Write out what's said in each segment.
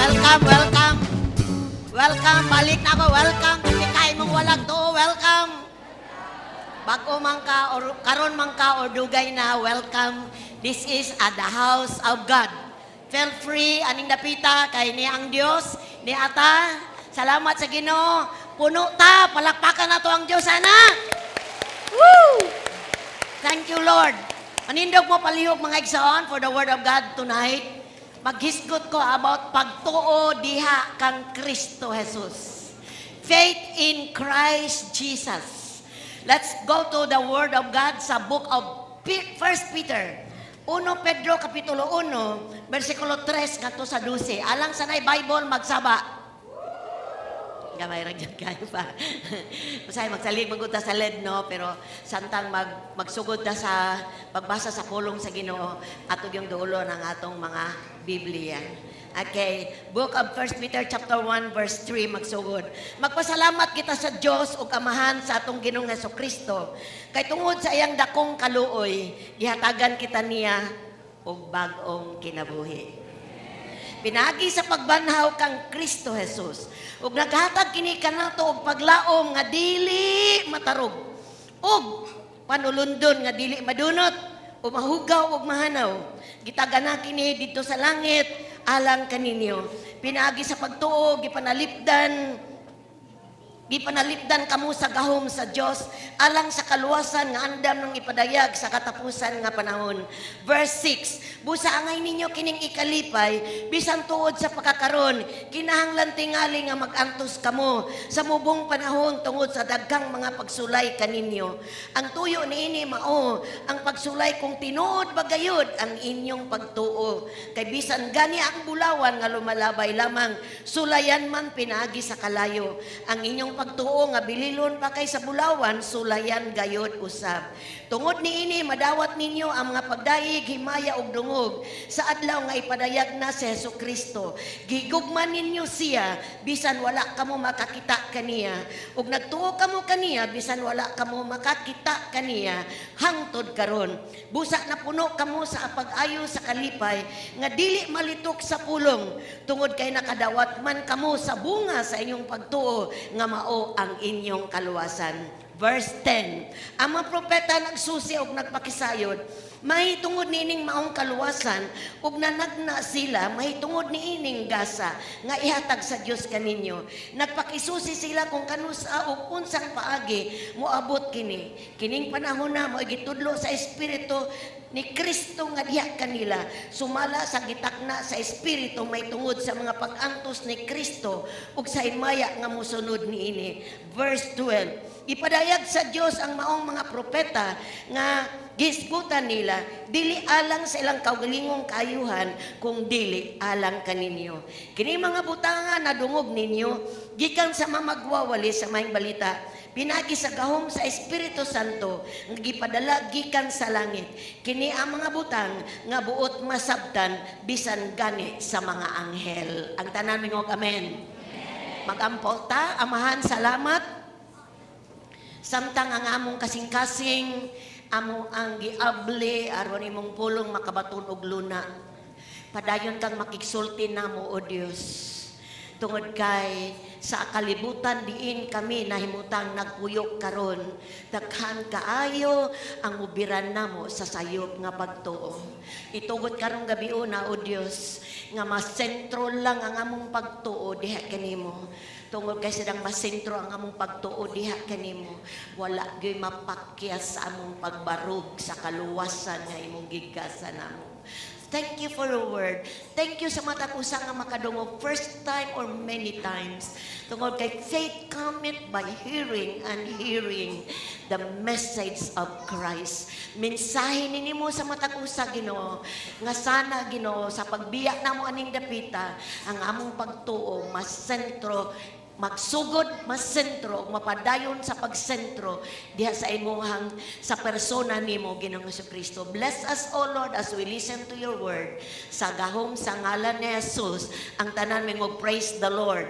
welcome, welcome. Welcome, balik na ako, welcome. Hindi kayo mong walang to, welcome. Bago man ka, or karon man ka, or dugay na, welcome. This is at the house of God. Feel free, aning dapita, kay ni ang Diyos, ni Ata. Salamat sa Ginoo. Puno ta, palakpakan na to ang Diyos, ana. Woo! Thank you, Lord. Manindog mo palihog mga igsoon for the word of God tonight. Maghisgot ko about pagtuo diha kang Kristo Jesus. Faith in Christ Jesus. Let's go to the word of God sa book of 1 Peter. 1 Pedro kapitulo 1, versikulo 3 ngadto sa 12. Alang sanay Bible magsaba. Gamay ra gyud kayo pa. Usay magsalig magunta sa LED no, pero samtang magsugod ta sa pagbasa sa pulong sa Ginoo atog yung dulo ng atong mga Biblia. Okay, book of 1 Peter chapter 1 verse 3 magsugod. Magpasalamat kita sa Dios ug Amahan sa atong Ginoong Hesukristo. Kay tungod sa iyang dakong kaluoy, gihatagan kita niya og bag-ong kinabuhi. Pinagi sa pagbanhaw kang Kristo Jesus. Ug naghatag kini kanato og paglaom nga dili matarog. Ug panulundon nga dili madunot o mahugaw ug mahanaw. Gitagana kini dito sa langit alang kaninyo. Pinagi sa pagtuo gipanalipdan kamo sa gahom sa Dios alang sa kaluwasan nga andam ng ipadayag sa katapusan nga panahon. Verse 6, busa angay ninyo kining ikalipay bisan tuod sa pagkakaron kinahanglan tingali nga magantos kamo sa mubong panahon tungod sa daghang mga pagsulay kaninyo. Ang tuyo niini mao ang pagsulay kung tinuod bagayod ang inyong pagtuo. Kay bisan gani ang bulawan nga lumalabay lamang sulayan man pinagi sa kalayo. Ang inyong pagtuo nga bililon pa kay sa bulawan sulayan gayod usab. Tungod niini madawat ninyo ang mga pagdaig himaya ug dungog sa adlaw nga ipadayag na si Hesukristo. Gigugman ninyo siya bisan wala kamo makakita kaniya ug nagtuo kamo kaniya bisan wala kamo makakita kaniya hangtod karon. Busa na puno kamo sa pag-ayo sa kalipay nga dili malitok sa pulong tungod kay nakadawat man kamo sa bunga sa inyong pagtuo nga mao ang inyong kaluwasan. Verse 10, ang mga propeta nagsusi og nagpakisayod, mahitungod niining maong kaluwasan ug nanagna sila mahitungod niining gasa nga ihatag sa Dios kaninyo. Nagpakisusi sila kung kanusa ug unsang paagi moabot kini. Kining panahon na mo gitudlo sa espiritu ni Kristo nga diha kanila sumala sa gitakna sa espiritu may tungod sa mga pag-antos ni Kristo ug sa himaya nga mosunod niini. Verse 12, ipadayag sa Dios ang maong mga propeta nga gisgutan nila dili alang sa ilang kaugalingong kaayuhan kung dili alang kaninyo. Kini mga butanga na dungog ninyo gikan sa mamagwawali sa maayong balita pinagi sa gahom sa Espiritu Santo nga gipadala gikan sa langit. Kini ang mga butang nga buot masabtan bisan gani sa mga anghel. Ang tanan mingog amen. Magampo ta, Amahan, salamat. Samtang ang among kasing-kasing amo ang giable aron imong pulong makabaton og luna. Padayon kang makigsulti namo o Dios. Tungod kay sa kalibutan diin kami nahimutang nagpuyok karon. Daghan kaayo ang ubiran namo sa sayop nga pagtuo. Itugot karong gabi una o Dios nga masentro lang ang among pagtuo diha kanimo. Tungod kay sidang masentro ang among pagtuo diha kanimo. Wala gyud mapakyas sa among pagbarug sa kaluwasan nga imong gigasan namo. Thank you for your word. Thank you sa matapusa nga makadungog first time or many times. Tungod kay faith cometh by hearing and hearing the message of Christ. Mensahe ninimo sa matapusa Ginoo nga sana Ginoo sa pagbiya namo aning dapita ang among pagtuo mas sentro magsugod mas sentro mapadayon sa pagsentro diha sa imuhang sa persona nimo Ginoong Hesukristo. Bless us O Lord as we listen to your word sa gahom sa ngalan ni Jesus ang tanan mingog praise the Lord.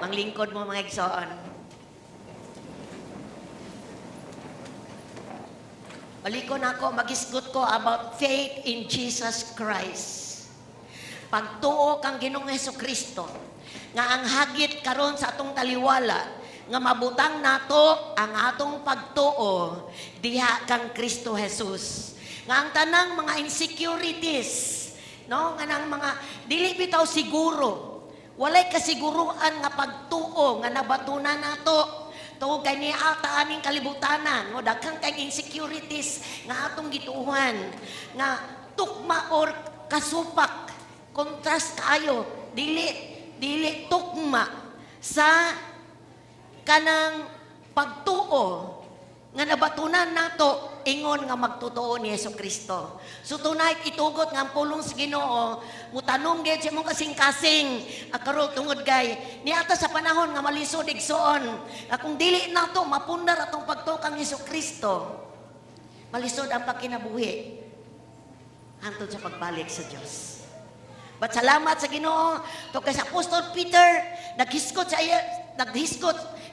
Manglingkod mo mga igsoon. Balikon ako magisgot ko about faith in Jesus Christ. Pagtuo kang Ginoong Hesukristo nga ang hagit karon sa atong taliwala nga mabutang nato ang atong pagtuo diha kang Kristo Jesus. Nga ang tanang mga insecurities, no, nga nang mga dili bitaw siguro. Walay kasiguruan nga pagtuo nga nabatunan nato. To kay ni ata aning kalibutanan, no, daghang kay insecurities nga atong gituuhan nga tukma or kasupak, kontrast kayo, dili tukma sa kanang pagtuo nga nabatunan nato ingon nga magtotoo ni Hesukristo. So tonight itugot nga ang pulong sa Ginoo, mutanong gyud sa imong kasing-kasing akaro tungod kay niata sa panahon nga malisod igsoon. Kung dili nato mapundar atong pagtuo kang Hesukristo, malisod ang pagkinabuhi hangtod sa pagbalik sa Dios. But salamat sa Ginoo to kay sa Apostol Peter naghiskot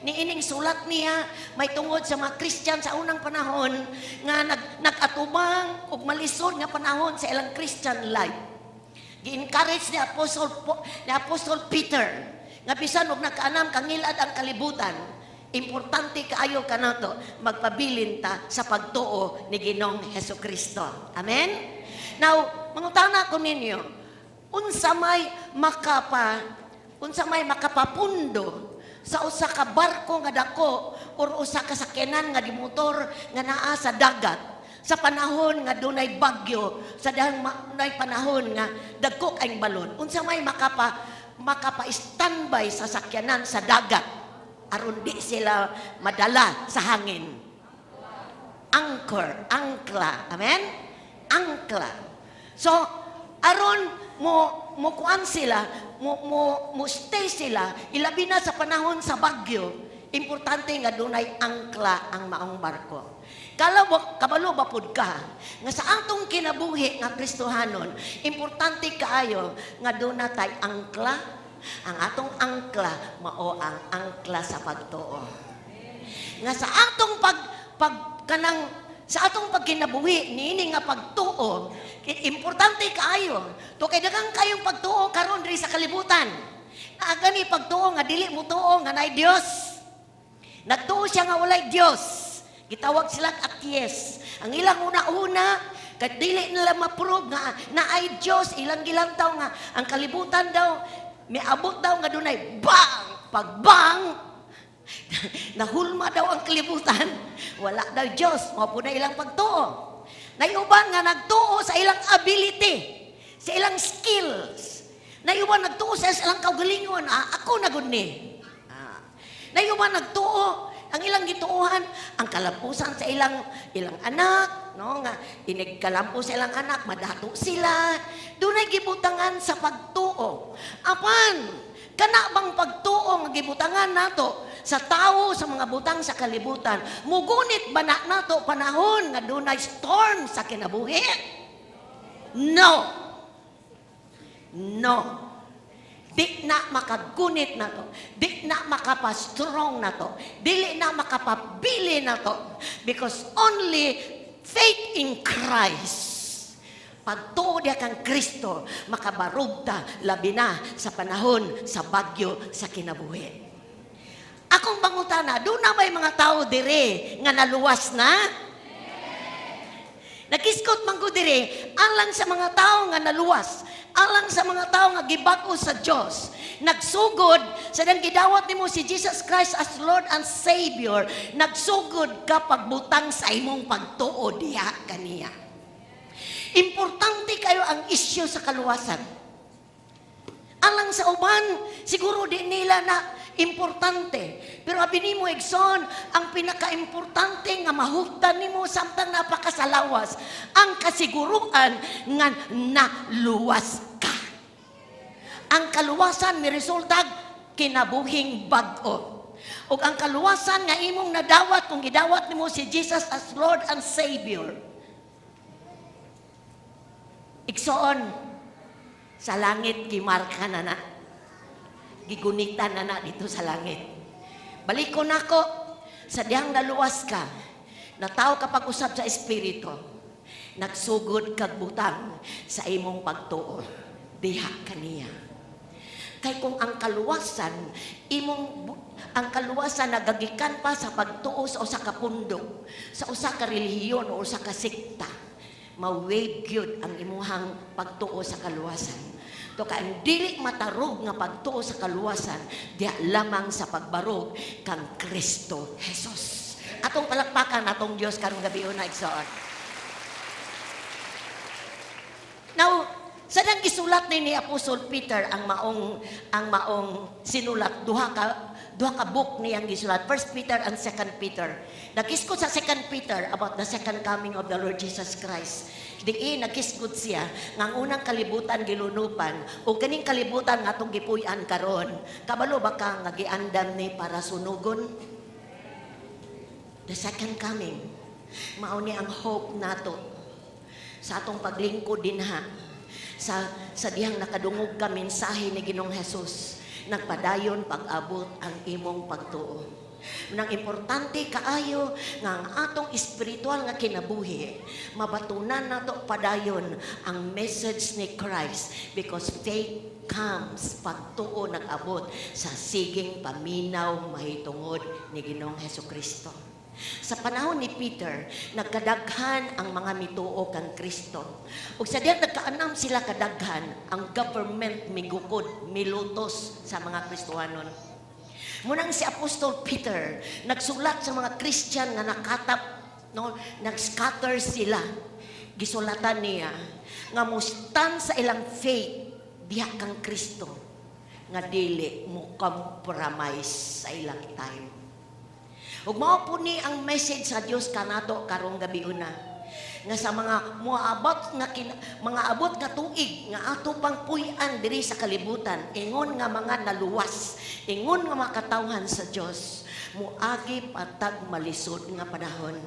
ni ining sulat niya may tungod sa mga Christian sa unang panahon nga nagatubang og malisod nga panahon sa ilang Christian life. Gi-encourage ni Apostol Peter nga bisan og nakaanam kangilad ang kalibutan, importante kaayo kanato magpabilin ta sa pagtuo ni Ginoong Hesukristo. Amen. Now, mangutana ko ninyo, unsa may makapapundo sa usa ka barko nga dako or usa ka sakyanan nga gimotor nga naa sa dagat sa panahon nga dunay bagyo, sa dunay panahon nga dagko kaayong balon. Unsa may makapa-standby sa sakyanan sa dagat aron di sila madala sa hangin? Angkla. Amen? Angkla. So aron mo kuan sila, mo stay sila, ilabi na sa panahon sa bagyo, importante nga dunay angkla ang maong barko. Kabalo ba pud ka nga sa atong kinabuhi nga Kristohanon, importante kaayo nga duna tay angkla. Ang atong angkla mao ang angkla sa pagtuo. Nga sa atong sa atong pagkinabuhi niini nga pagtuo, importante kaayo. To kay daghang kayong pagtuo karon diri sa kalibutan. Aga ni pagtuo nga dili mo tuo nga naay Dios. Nagtuo siya nga walay Dios. Gitawag sila atheist. Ang ilang una-una kay dili nila ma-prove nga naay Dios, ilang gilantaw nga ang kalibutan daw miabot daw nga dunay bang pagbang nahulma daw ang kalibutan. Wala daw Diyos. Mao po na ilang pagtuo. Nayuban nga nagtuo sa ilang ability, sa ilang skills. Nayuban nagtuo sa ilang kaugalingon. Ako na gud ni. Nayuban nagtuo ang ilang gituohan, ang kalampusan sa ilang anak, no, nga inigkalampos sa ilang anak, madato sila. Dunay gibutangan sa pagtuo. Apan kana bang pagtuo nga gibutangan nato sa tao sa mga butang sa kalibutan, mugunit ba nato panahon nga dunay storm sa kinabuhi? No. Di na makagunit na to. Di na makapastrong na to. Dili na makapabili na to. Because only faith in Christ, pagtuo diya kang Kristo, makabarugta labi na sa panahon sa bagyo sa kinabuhi. Akong bangutana, doon na may mga tao dire nga naluwas na? Nakiskot man ko dire, alang sa mga tao nga naluwas, alang sa mga tao nga gibag-o sa Dios, nagsugod sa dang gidawat nimo si Jesus Christ as Lord and Savior, nagsugod ka pagbutang sa imong pagtuo diha kaniya. Importante kayo ang issue sa kaluwasan. Alang sa uban, siguro di nila na importante. Pero abi nimo igsoon, ang pinaka-importante nga mahugdan nimo samtang napakasalawas, ang kasiguruan nga naluwas ka. Ang kaluwasan may resultag kinabuhing bag-o. Ug ang kaluwasan nga imong nadawat kung gidawat nimo si Jesus as Lord and Savior, igsoon, sa langit gimarka na na. Gigunitan na dito sa langit. Balikon ako, sa diyang naluwas ka, nataw ka pag-usap sa Espiritu, nagsugod kag butang sa imong pagtuo. diha kaniya. Kay kung ang kaluwasan nagagikan pa sa pagtuo sa usa ka pundok, sa usa ka relihiyon o usa ka sekta, mawave gyud ang imuhang pagtuo sa kaluwasan. To ka ang dili matarog nga pagtuo sa kaluwasan diha lamang sa pagbarog kang Kristo Jesus. Atong palakpakan atong Dios karong gabi una igsoon. Now, sadang gisulat ni Apostol Peter ang maong sinulat duha ka book niyang gisulat, 1 Peter and 2 Peter. Nagkiskot sa 2 Peter about the second coming of the Lord Jesus Christ. Diin nagkiskot siya nga ang unang kalibutan gilunupan o kaning kalibutan nga atong gipuy-an karon. Kabalo ba ka nga giandam ni para sunugon? The second coming. Mao ni ang hope nato sa atong paglingkod dinha sa dihang nakadungog ka mensahe ni Ginoong Hesus. Nagpadayon pag-abot ang imong pagtuo. Nang importante kaayo nga ang atong espiritual nga kinabuhi, mabatunan nato padayon ang message ni Christ, because faith comes pagtuo nag-abot sa siging paminaw mahitungod ni Ginoong Hesukristo. Sa panahon ni Peter, nagkadaghan ang mga mituo kang Kristo. Ug sa diyan nagkaanam sila kadaghan, ang government migukod, milutos sa mga Kristohanon. Munang si Apostol Peter nagsulat sa mga Christian nga nakatap, no, nag-scatter sila. Gisulatan niya nga mustan sa ilang faith diha kang Kristo nga dili mo compromise sa ilang time. Ug mao po ni ang message sa Dios kanato karong gabi una nga sa mga mga abot nga tuig nga ato pang puy-an diri sa kalibutan, ingon nga mga naluwas, ingon nga makatawhan sa Dios, muagi patag malisod nga panahon.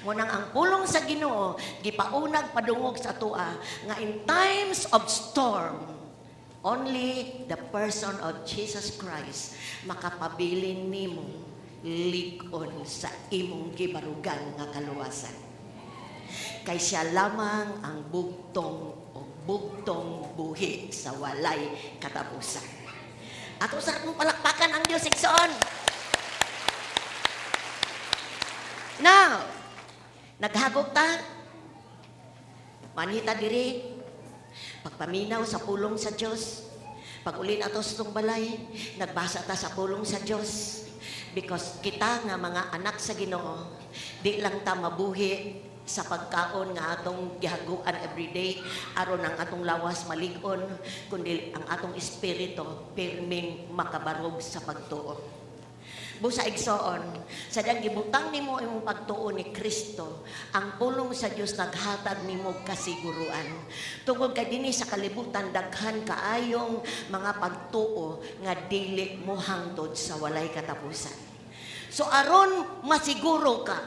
Munang ang pulong sa Ginoo gipaunag padungog sa atoa nga in times of storm, only the person of Jesus Christ makapabilin nimo lig-on sa imong gibarugan nga kaluwasan. Kay siya lamang ang bugtong buhi sa walay katapusan. Ato sa atong palakpakan ang Dios igsoon. Now, naghagok ta, manita diri, pagpaminaw sa pulong sa Dios, pag-uli nato sa itong balay, nagbasa ta sa pulong sa Dios. Because kita nga mga anak sa Ginoo, di lang ta mabuhi sa pagkaon nga atong gihaguan everyday aron ang atong lawas malig-on, kundi ang atong espiritu pirming makabarog sa pagtuo. Busa igsoon, sa dang gibutang nimo imong pagtuo ni Kristo, ang pulong sa Dios naghatag nimo kasiguruan. Tungod kay dinhi sa kalibutan daghan kaayong mga pagtuo nga dili mo hangtod sa walay katapusan. So aron masiguro ka,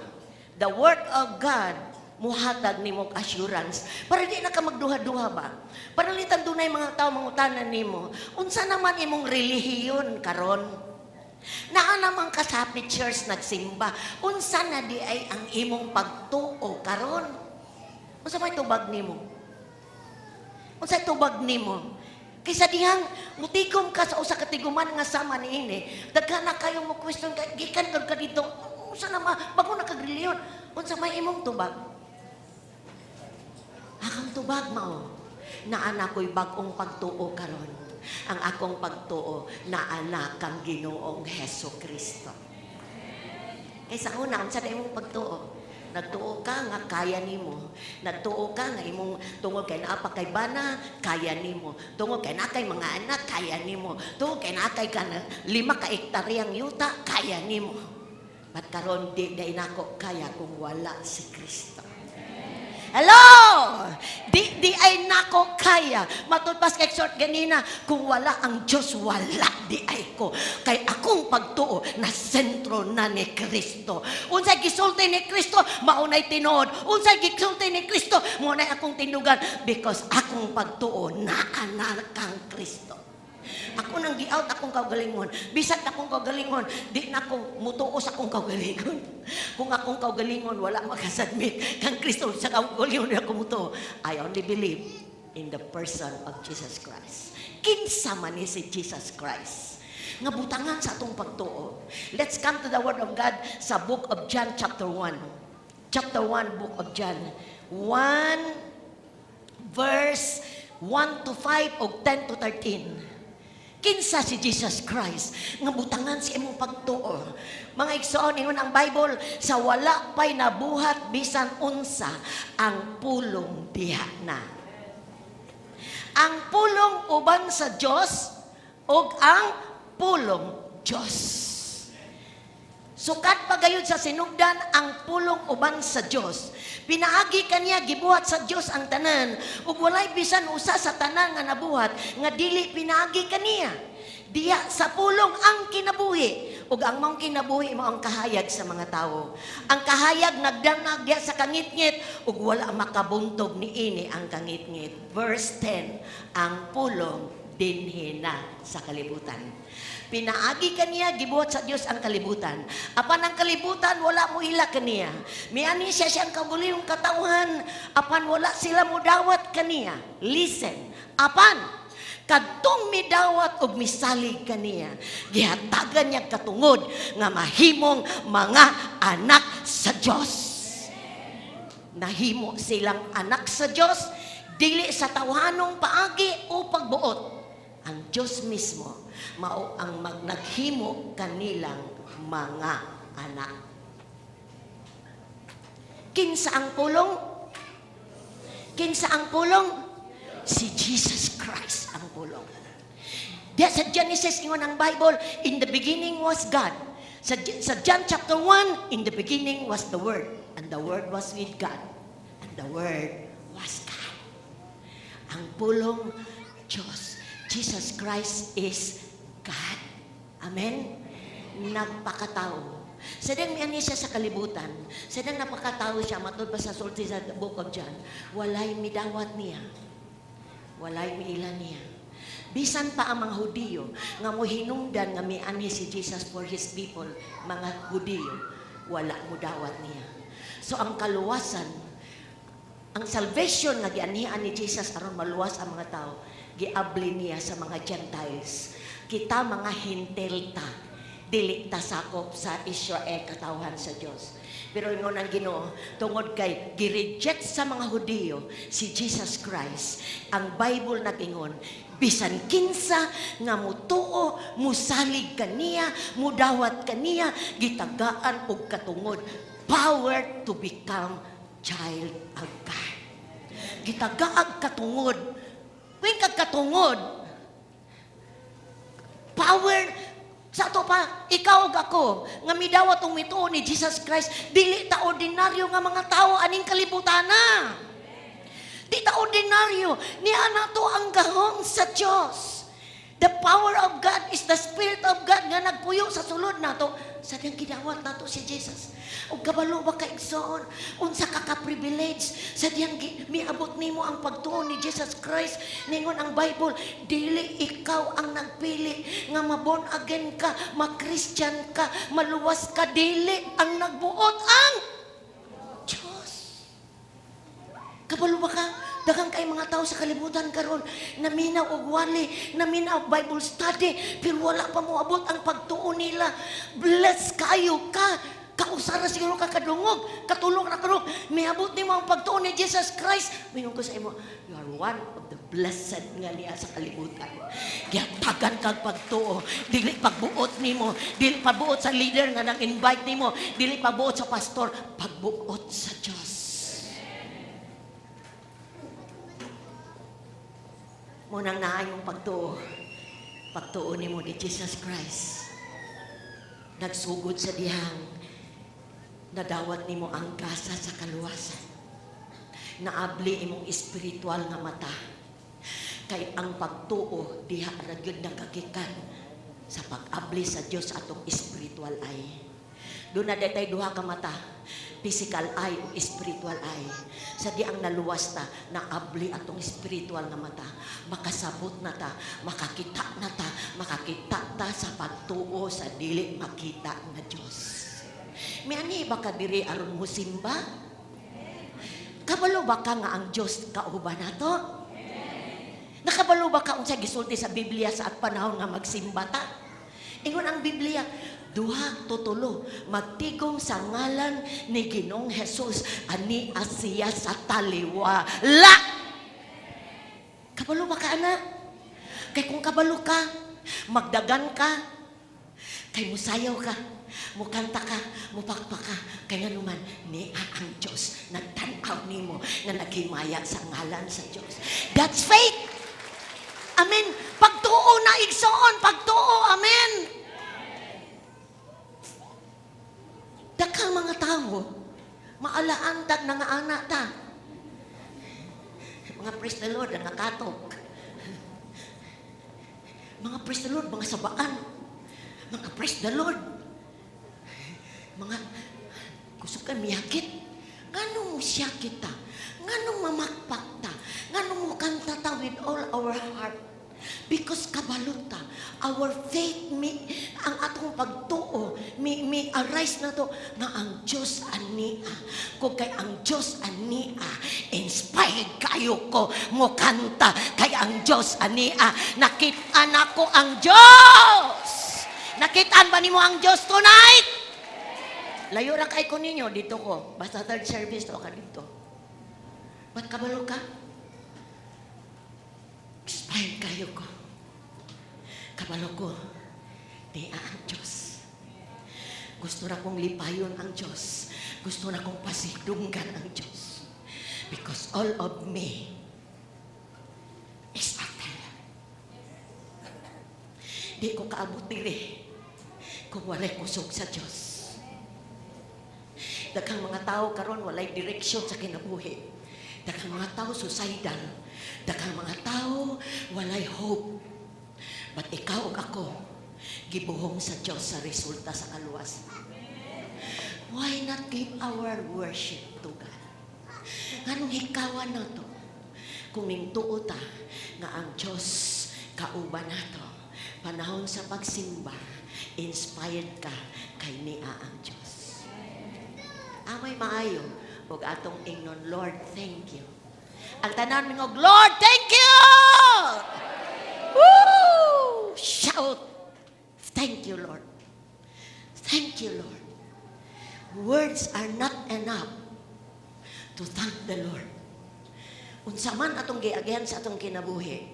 the word of God muhatag nimo assurance para di na ka magduha-duha ba. Para litan dunay mga tawo mangutanan nimo, unsa naman imong relihiyon karon? Naa namang kasapit church nagsimba, unsa na di ay ang imong pagtuo karon? Unsa may tubag nimo? Unsa tubag nimo? Kaysa dihang mutikom ka sa usa ka tiguman nga sama niini, daghan na kayo mo question ka gikan ka dito. Unsa na bago na kag reliyon? Unsa may imong tubag? Akong tubag mao. Naa na ko'y bag-ong pagtuo karon. Ang akong pagtuo na anak kang Ginoong Hesukristo. Kaysa una, unsa na imong pagtuo? Nagtuo ka nga kaya nimo. Nagtuo ka nga imong tungod kay naa pa kay bana, kaya nimo. Tungod kay naa kay mga anak, kaya nimo. Tungod kay naa kay 5 ka ektaryang yuta, kaya nimo. But karon di nako kaya kung wala si Kristo. Hello! Di ay nako kaya. Matulpas kay short ganina, kung wala ang Diyos, wala di ay ko. Kay akong pagtuo na sentro na ni Kristo. Unsay gisulti ni Kristo, maunay tinuod. Unsay gisulti ni Kristo, maunay akong tinugan. Because akong pagtuo na anak kang Kristo. Ako nang gi-out akong kaugalingon. Bisag akong kaugalingon, di na ako mutuos akong kaugalingon. Kung akong kaugalingon, wala makasubmit kang Kristo sa kaugalingon na ako mutuo. I only believe in the person of Jesus Christ. Kinsa man ni si Jesus Christ nga butangan sa atong pagtuo. Let's come to the Word of God sa book of John chapter 1. Chapter 1, book of John. 1 verse 1 to 5 o 10 to 13. Kinsa si Jesus Christ nga butangan si imong pagtuo. Mga igsoon, ingon ang Bible, sa wala pa'y nabuhat bisan unsa ang pulong diha na. Ang pulong uban sa Dios ug ang pulong Diyos. Sukat pagayod sa sinugdan ang pulong uban sa Diyos. Pinaagi kaniya gibuhat sa Diyos ang tanan ug walay bisan usa sa tanan nga nabuhat nga dili pinaagi kaniya. Diya sa pulong ang kinabuhi ug ang mong kinabuhi mo ang kahayag sa mga tawo. Ang kahayag nagdanag diya sa kangitngit ug wala makabuntog niini ang kangitngit. Verse 10, ang pulong dinhi na sa kalibutan. Pinaagi kaniya gibuhat sa Dios ang kalibutan. Apan ang kalibutan wala mo ila kaniya. Miani siya siyang kabulihong katauhan. Apan wala sila mo dawat kaniya. Listen. Apan kadtong midawat og misalig kaniya, gihatagan niya katungod nga mahimong mga anak sa Dios. Nahimo silang anak sa Dios dili sa tawhanong paagi o pagbuot. Ang Dios mismo mao ang naghimo kanilang mga anak. Kinsa ang pulong? Kinsa ang pulong? Si Jesus Christ ang pulong. Diya sa Genesis, ingon ang Bible, in the beginning was God. Sa John chapter 1, in the beginning was the Word. And the Word was with God. And the Word was God. Ang pulong Diyos. Jesus Christ is God. Amen? Nagpakatao. Sadang miani siya sa kalibutan. Sadang napakatao siya. Matod pa sa sulti sa book of John. Walay midawat niya. Walay miila niya. Bisan pa ang mga Hudiyo nga mo hinungdan nga mianhi si Jesus for His people, mga Hudiyo, wala mo dawat niya. So ang kaluwasan, ang salvation nga gianhian ni Jesus aron maluwas ang mga tao, giabli niya sa mga Gentiles. Kita mga hintil ta, dili ta sakop sa Israel katawhan sa Dios. Pero ingon ang Ginoo, tungod kay gi-reject sa mga Hudiyo si Jesus Christ, ang Bible nag-ingon, bisan kinsa nga mutuo, musalig kaniya, mudawat kaniya, gitagaan og katungod, power to become child of God. Gitagaag katungod. Kung katungod, power. Sa ato pa, ikaw ug ako, nga midawat og mituo ni Jesus Christ, dili ta ordinaryo nga mga tao aning kalibutan na. Di ta ordinaryo, niya nato ang gahom sa Dios. The power of God is the Spirit of God nga nagpuyo sa sulod nato. Sa diyang gidawat nato si Jesus. O kabalo ba ka igsoon? Unsa ka ka-privilege? Sa diyang miabot nimo ang pagtuo ni Jesus Christ. Ningon ang Bible, dili ikaw ang nagpili nga ma-born again ka, ma-Christian ka, maluwas ka, dili ang nagbuot ang Diyos. Kabalo ba ka? Daghang kay mga tao sa kalibutan karon naminaw og wali, naminaw og Bible study, pero wala pa moabot ang pagtuo nila. Bless kayo ka. Kausara siguro ka kadungog, katulong na kadungog. Miabot nimo ang pagtuo ni Jesus Christ. Mingon ko sa imo, you are one of the blessed nga niya sa kalibutan. Gihatagan kag pagtuo, dili pagbuot nimo, dili pagbuot sa leader nga nang-invite nimo, dili pagbuot sa pastor, pagbuot sa Dios. Munang naayong pagtuo. Pagtuo ni mo ni Jesus Christ. Nagsugod sa dihang. Nadawat ni mo ang kasa sa kaluwasan. Naabli imong espiritual nga mata. Kay ang pagtuo diha ra gyud nagagikan sa pag-abli sa Dios atong espiritual eye. Doon na detay duha ka mata, physical eye o spiritual eye. Sa di ang naluwas ta, naabli atong spiritual nga mata. Makasabot na ta, makakita na ta, makakita ta sa pagtuo sa dili makita nga Dios. Miani ba ka diri aron musimba? Kabalo ba ka nga ang Dios kauban nato? Nakabalo ba ka unsa gisulti sa Biblia sa at panahon nga magsimba ta? Ingon ang Biblia, duha tutulo magtigom sa ngalan ni Ginoong Hesus ani asiya sa taliwa. La! Kabalo ba ka, ana? Kay kung kabalo ka, magdagan ka, kay musayaw ka, mukanta ka, mupakpak ka, kaya naman, niya ang Diyos, nagtanaw nimo na naghimaya sa ngalan sa Diyos. That's faith! Amen! Pagtuo na igsoon, pagtuo, amen! Dakang mga tao, maalaantag na nga anak ta. Mga praise the Lord, ang nakatok. Mga praise the Lord, mga sabaan. Mga praise the Lord. Mga gusto ka miyakit. Nganong mo siya kita? Nganong mamakpak ta? Nganong mo kanta ta with all our heart? Because kabalot ta. Our faith, ang atong pagtuo, may arise na to na ang Diyos ania. Kung kay ang Diyos ania, inspired kayo ko mo kanta. Kay ang Diyos ania, nakita na ko ang Diyos. Nakitaan ba nimo ang Diyos tonight? Layo ra kay ko ninyo, dito ko. Basta third service to ka dito. Ba't kabalo ka? Inspired kayo ko. Kabalo ko, di ang Diyos. Gusto na kong lipayon ang Diyos. Gusto na kong pasidunggan ang Diyos. Because all of me is after. Di ko kaabot diri kung walay kusog sa Diyos. Daghang mga tao karon walay direksyon sa kinabuhi. Daghang mga tao suicidal. Daghang mga tao walay hope. But ikaw ug ako gibuhong sa Diyos sa resulta sa kaluwasan. Why not give our worship to God? Nganong hikawan na to? Kung ningtuo ta nga ang Diyos kauban nato, panahon sa pagsimba, inspired ka kay niya ang Diyos. Amay maayo, ug atong ingnon, Lord, thank you. Ang tanan mo, Lord, thank you! Woo! Shout! Thank you, Lord. Thank you, Lord. Words are not enough to thank the Lord. Unsa man atong giagihan sa atong kinabuhi,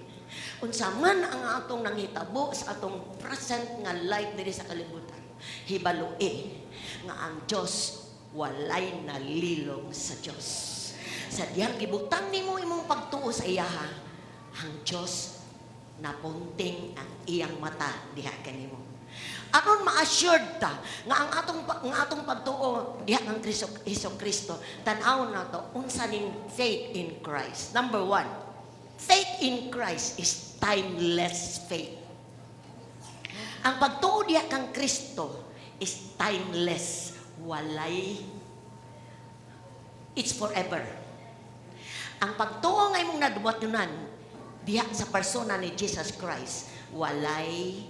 unsa man ang atong nanghitabo sa atong present nga life diri sa kalibutan, hibaloi nga ang Diyos walay nalilong sa Diyos. Sa diyang gibutang nimo imong pagtuo sa iyaha, ang Diyos napunting ang iyang mata diha kanimo. Aron ma-assured ta nga ang atong pagtuo diha kang Hesus Kristo, tan-aw na to unsa ning faith in Christ. Number 1, faith in Christ is timeless faith. Ang pagtuo diha kang Kristo is timeless, walay, it's forever. Ang pagtuo nga imong naduwat-yunan diha sa persona ni Jesus Christ, walay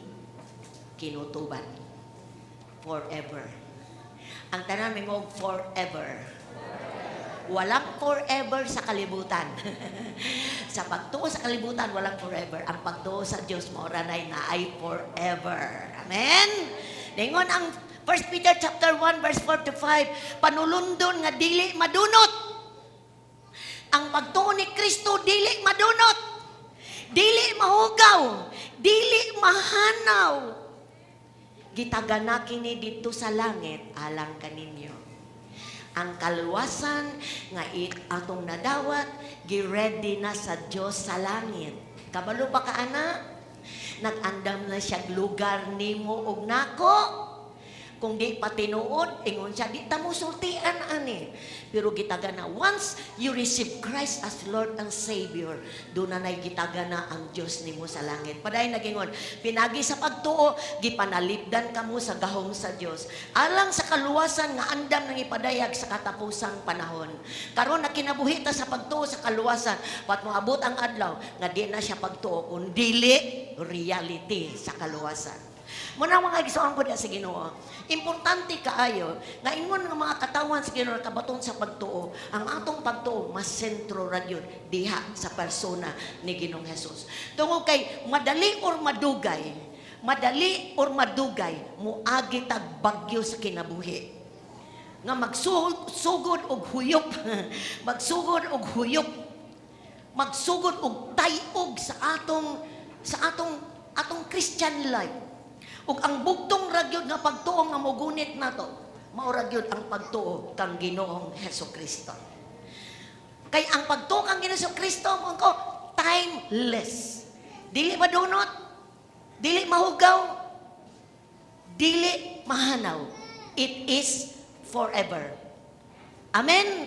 kinutuban. Forever. Ang tanan mo forever. Walang forever sa kalibutan. Sa pagtuo sa kalibutan, walang forever. Ang pagtuo sa Diyos, maoranay na ay forever. Amen? Ningon ang 1 Peter chapter 1 verse 4 to 5, panulundon nga dili madunot. Ang pagtuo ni Kristo dili madunot. Dili mahugaw, dili mahanaw. Gitagana kini dito sa langit alang kaninyo. Ang kaluwasan nga atong nadawat, gi-ready na sa Diyos sa langit. Kabalo ba ka, ana? Nag-andam na siya lugar nimo ug nako. Kung di pa tinuod, ingon siya, di ta mo sultian ani. Pero gitaga na, once you receive Christ as Lord and Savior, doon na gitaga na ang Diyos nimo sa langit. Paday nagingon, pinagi sa pagtuo, gipanalipdan ka mo sa gahom sa Diyos. Alang sa kaluwasan nga andam nang ipadayag sa katapusang panahon. Karon na kinabuhi ta sa pagtuo sa kaluwasan, pat moabot ang adlaw, nga di na siya pagtuo, kung dili reality sa kaluwasan. Muna mga igsoon ko diya sa Ginoo. Importante kaayo nga ingon nga mga katawan sa Ginoo kabaton sa pagtuo. Ang atong pagtuo mas sentro ra gyud diha sa persona ni Ginoong Hesus. Tungod kay madali or madugay muagi tag bagyo sa kinabuhi. Nga magsugod og huyop, magsugod og huyop, magsugod og tayog sa atong Christian life. Ug ang bugtong ragyod nga pagtuo nga mogunit nato, mao ragyod ang pagtuo kang Ginoong Hesukristo. Kay ang pagtuo kang Ginoong Kristo mo timeless. Dili madunot, dili mahugaw, dili mahanaw. It is forever. Amen.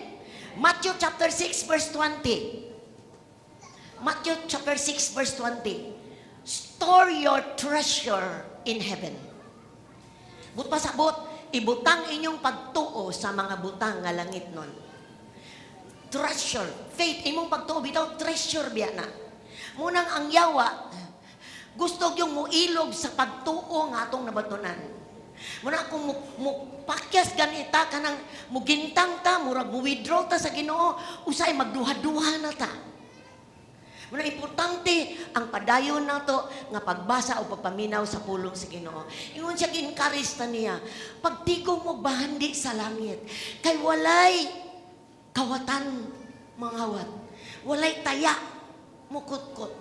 Matthew chapter 6 verse 20. Matthew chapter 6 verse 20. Store your treasure in heaven. But pasabot, ibutang inyong pagtuo sa mga butang nga langit nun. Treasure. Faith, imong pagtuo, bitaw treasure biya na. Munang ang yawa, gusto yung muilog sa pagtuo nga atong nabatunan. Muna kung pakyas ganita ka ng mugintang ta, murag mu-withdraw ta sa Ginoo, usay magduha-duha na ta. Muna importante ang padayon nato nga pagbasa o pagpaminaw sa pulong sa Ginoo. Ingon siya encourage ta niya, pagtigom mo bahandi sa langit, kay walay kawatan mangawat, walay taya mukutkot,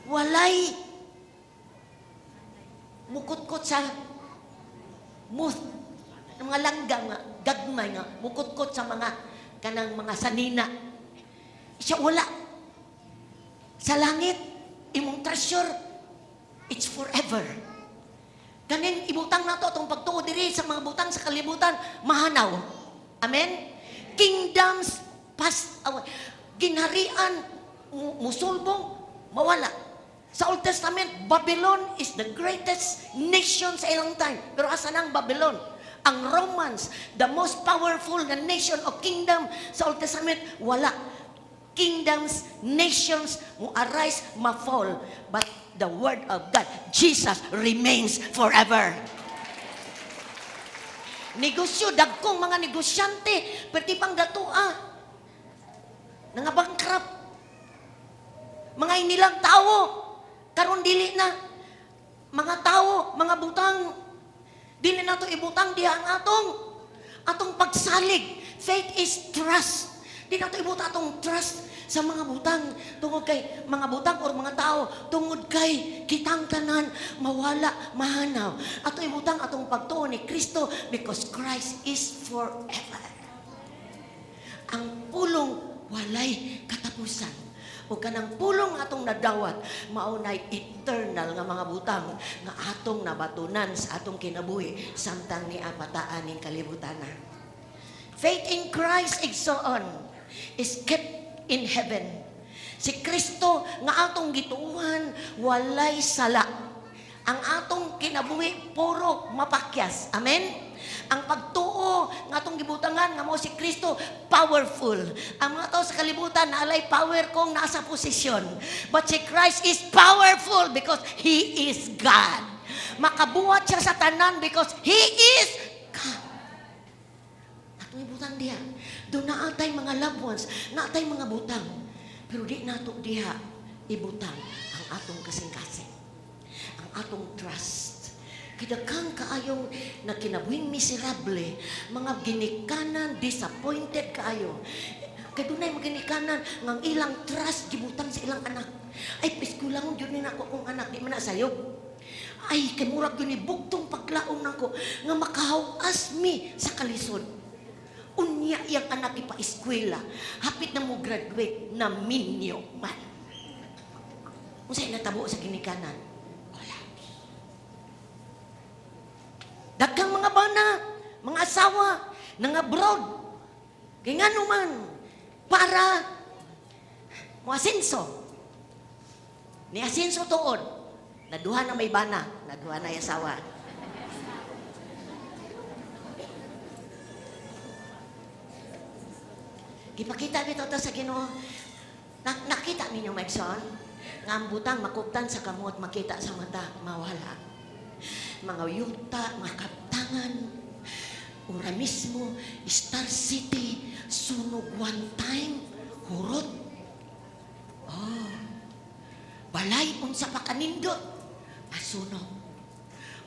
walay mukutkot sa muth, mga langgam nga, gagmay nga, mukutkot sa mga kanang mga sanina. Siya wala. Sa langit, imong treasure, it's forever. Ganin, ibutang nato itong pagtuo diri sa mga butang sa kalibutan, mahanaw. Amen? Kingdoms pass away. Ginharian, musulbong, mawala. Sa Old Testament, Babylon is the greatest nation sa ilang time. Pero asan ang Babylon? Ang Romans, the most powerful na nation o kingdom sa Old Testament, wala. Kingdoms, nations, mo arise, ma-fall. But the word of God, Jesus remains forever. Negosyo, dagkong mga negosyante, pwede pang datua. Nangabangkrap. Mga inilang tao, karon dili na. Mga tao, mga butang, dili na to ibutang diha ang atong pagsalig. Faith is trust. Di na ito ibuta atong trust sa mga butang. Tungod kay mga butang o mga tao, tungod kay kitang tanan, mawala, mahanaw. Ato ibutang atong pagtuo ni Kristo because Christ is forever. Ang pulong walay katapusan. O kanang pulong atong nadawat, maunay eternal nga mga butang nga atong nabatunan sa atong kinabuhi samtang ni apataan ning kalibutan. Faith in Christ exoon is kept in heaven. Si Kristo nga atong gituuhan walay sala. Ang atong kinabuhi puro mapakyas. Amen. Ang pagtuo nga atong gibutangan nga mao si Kristo powerful. Ang mga tao sa kalibutan naalay power kung nasa posisyon. But si Christ is powerful because He is God. Makabuhat siya sa tanan because He is God. Atong ibutang diha. Doon na atay mga loved ones, na atay mga butang. Pero di nato diha ibutang ang atong kasing-kasing. Ang atong trust. Kidakang kaayong na kinabuhing miserable, mga ginikanan, disappointed kaayo. Kaya doon ay maginikanan, ng ilang trust, gibutang sa ilang anak. Ay, piskulang yun ni ako kong anak, di man na sayog. Ay, kamurag yun ni bugtong paglaong nako, nga makahawas mi sa kalisod. Unya yung anak ipa-eskwela, hapit na mo graduate na minyo man. Kung sa'yo natabo sa ginikanan, wala. Daghang mga bana, mga asawa, nang abroad, kaya nga naman, para mo asinso. Ni asinso tuod, naduha na may bana, naduha na yung asawa. Ipakita nito sa Ginoo. Nakita ninyo, Megson? Nga ang butang makuptan sa kamot, makita sa mata, mawala. mga yuta, mga kaptangan, ura mismo, Star City, sunog one time, hurot. Oh, balay unsa pa kanindot, masunog.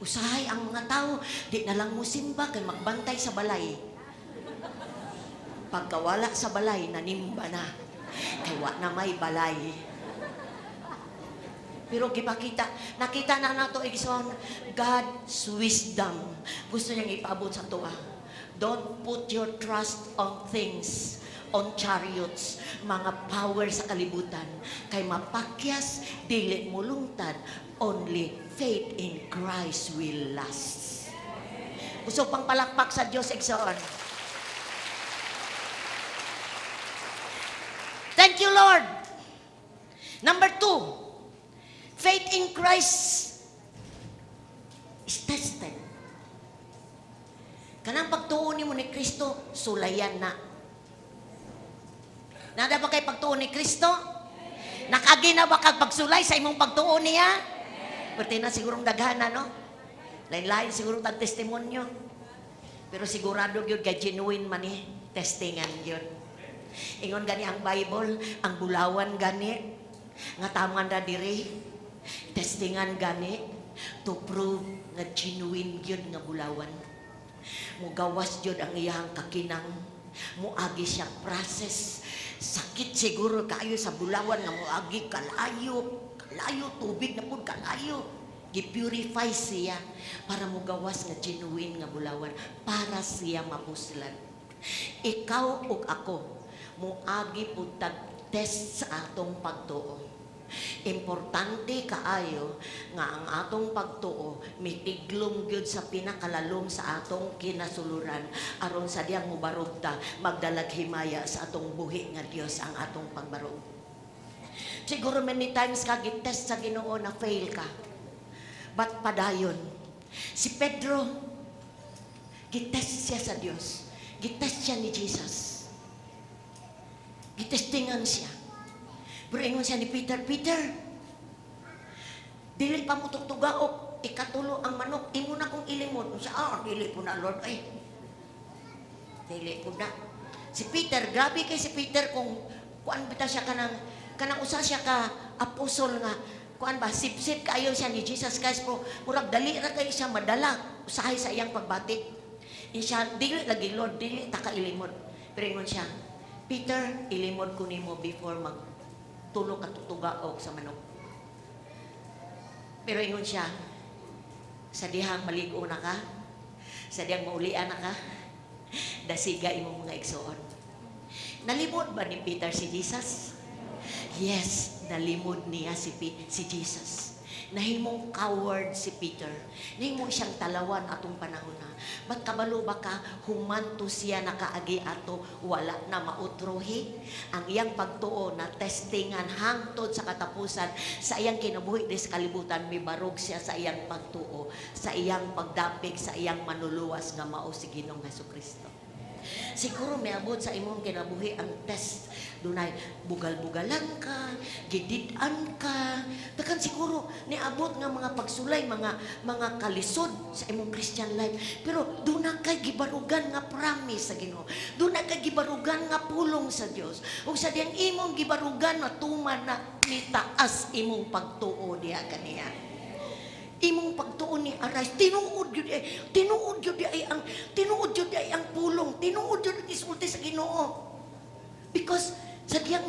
Usahay ang mga tao, di na lang musimba kay magbantay sa balay. Pagkawala sa balay, nanimba na. Kay wa na may balay. Pero nakita na nato igsoon, God's wisdom. Gusto niyang ipaabot sa tuwa. Don't put your trust on things, on chariots, mga power sa kalibutan. Kay mapakyas, dili mo lungtad, only faith in Christ will last. Gusto pang palakpak sa Diyos, igsoon. Thank you, Lord. Number 2, faith in Christ is tested. Kanang pagtuon mo ni Kristo, sulayan na. Nada ba kay pagtuon ni Kristo? Nakagi na ba kag pagsulay sa imong pagtuon niya? Pwede na sigurong daghana, no? Lain-lain sigurong tag-testimonyo. Pero sigurado yun kay genuine man eh. Testingan yun. Ingon gani ang Bible, ang bulawan gani, nga taman na diri, testingan gani, to prove nga genuine yun nga bulawan. Mugawas yun ang iyang kakinang, muagi siya process. Sakit siguro kayo sa bulawan nga muagi kalayo, tubig na po kalayo. Gipurify siya para mugawas nga genuine nga bulawan, para siya mapuslan. Ikaw ug ako, muagi po tag-test sa atong pagtuo. Importante kaayo nga ang atong pagtuo mitiglom gyud sa pinakalalom sa atong kinasuluran aron sa diyang mubarog ta magdalag himaya sa atong buhi nga Dios ang atong pagbarog. Siguro many times ka gitest sa Ginoo na fail ka. But padayon si Pedro, gitest siya sa Dios, gitest siya ni Jesus, gitestingan siya. Pero ingon siya ni Peter, dili pa mo tugaok, ikatulo ang manok, imo na kong ilimod. Siya, dili po na Lord, ay. Dili po na. Si Peter, grabe kay si Peter kung kuan bita siya kanang usa siya ka apostol nga, kuan ba, sip-sip kayo siya ni Jesus Christ, pero murag dali ra kay siya madala, usahay sa iyang pagbati. Siya, dili lagi Lord, dili ta ka ilimod. Pero ingon siya, Peter, ilimod ko nimo before tulog at tutugaok sa manok. Pero ingon siya, sa dihang maligo na ka, sa dihang maulian na ka, dasiga imong mga igsoon. Nalimod ba ni Peter si Jesus? Yes, nalimod niya si Jesus. Nahimong coward si Peter. Nahimong siyang talawan atong panahon na. Ba't kabalo ba ka, humanto siya nakaagi ato, wala na mautrohi? Ang iyang pagtuo na testingan hangtod sa katapusan, sa iyang kinabuhi sa kalibutan, may barog siya sa iyang pagtuo, sa iyang pagdapig, sa iyang manuluwas nga mao si Ginoong Hesukristo. Siguro may abot sa imong kinabuhi ang test. Dunay bugal-bugalan ka, gididan ka. Takan siguro niabot nga mga pagsulay, mga kalisod sa imong Christian life. Pero doon na kay gibarugan nga promise sa Ginoo. Doon na kay gibarugan nga pulong sa Dios. Ug sa diyang imong gibarugan na tuman na nitaas imong pagtuo diha kaniya. Imong pagtuon ni arise, tinuod jud ay ang pulong, tinuod jud isulti sa Ginoo. Because sa diyang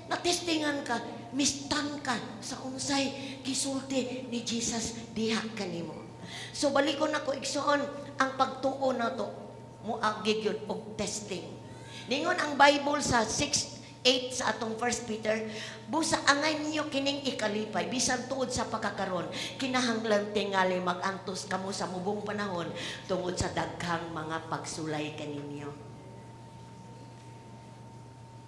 na-testingan ka, mistan ka sa unsay gisulti ni Jesus diha kanimo. So balikon nako igsoon, ang pagtuo nato muagi gyud og testing. Ningon ang Bible sa 6:8 sa atong 1 Peter, busa angay niyo kining ikalipay bisan tuod sa pagkakaron, kinahanglan tingali magantos kamo sa mubong panahon tungod sa daghang mga pagsulay kaninyo.